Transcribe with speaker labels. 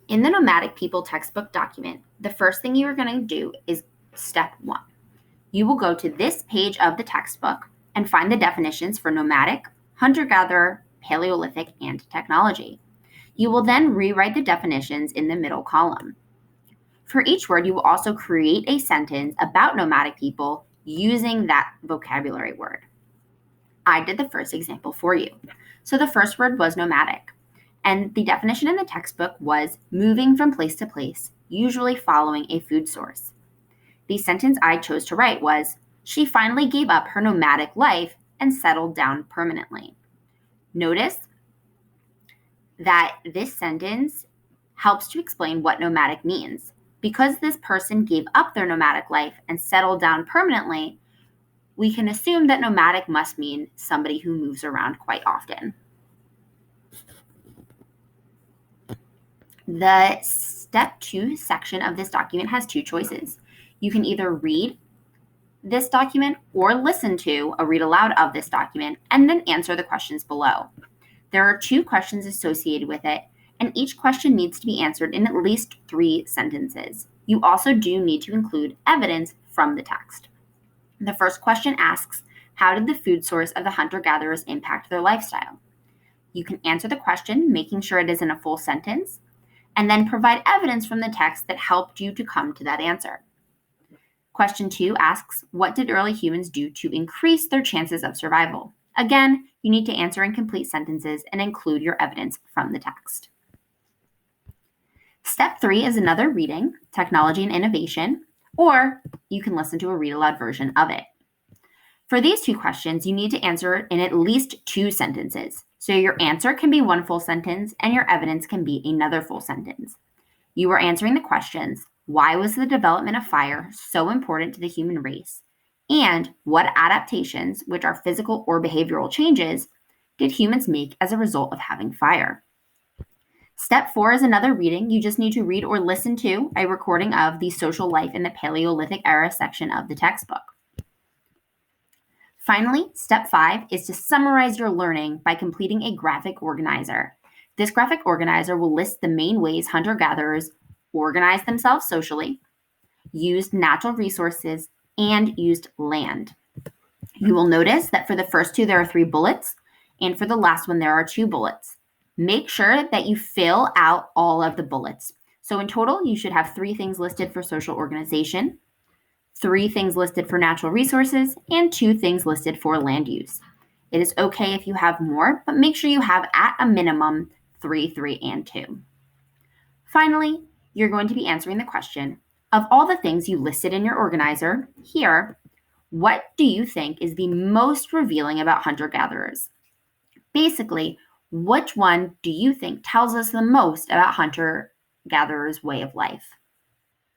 Speaker 1: In the Nomadic People textbook document, the first thing you are going to do is step 1. You will go to this page of the textbook and find the definitions for nomadic, hunter-gatherer, Paleolithic, and technology. You will then rewrite the definitions in the middle column. For each word, you will also create a sentence about nomadic people using that vocabulary word. I did the first example for you. So the first word was nomadic, and the definition in the textbook was moving from place to place, usually following a food source. The sentence I chose to write was, she finally gave up her nomadic life and settled down permanently. Notice that this sentence helps to explain what nomadic means. Because this person gave up their nomadic life and settled down permanently, we can assume that nomadic must mean somebody who moves around quite often. The step 2 section of this document has 2 choices. You can either read this document or listen to a read aloud of this document and then answer the questions below. There are 2 questions associated with it, and each question needs to be answered in at least 3 sentences. You also do need to include evidence from the text. The first question asks, how did the food source of the hunter-gatherers impact their lifestyle? You can answer the question, making sure it is in a full sentence, and then provide evidence from the text that helped you to come to that answer. Question 2 asks, what did early humans do to increase their chances of survival? Again, you need to answer in complete sentences and include your evidence from the text. Step 3 is another reading, technology and innovation, or you can listen to a read aloud version of it. For these 2 questions, you need to answer it in at least 2 sentences. So your answer can be 1 full sentence and your evidence can be another full sentence. You are answering the questions, why was the development of fire so important to the human race? And what adaptations, which are physical or behavioral changes, did humans make as a result of having fire? Step 4 is another reading. You just need to read or listen to a recording of the social life in the Paleolithic era section of the textbook. Finally, step 5 is to summarize your learning by completing a graphic organizer. This graphic organizer will list the main ways hunter-gatherers organized themselves socially, used natural resources, and used land. You will notice that for the first 2, there are 3 bullets, and for the last one, there are 2 bullets. Make sure that you fill out all of the bullets. So in total, you should have 3 things listed for social organization, 3 things listed for natural resources, and 2 things listed for land use. It is okay if you have more, but make sure you have at a minimum 3, 3, and 2. Finally, you're going to be answering the question, of all the things you listed in your organizer here, what do you think is the most revealing about hunter-gatherers? Basically, which one do you think tells us the most about hunter-gatherers' way of life?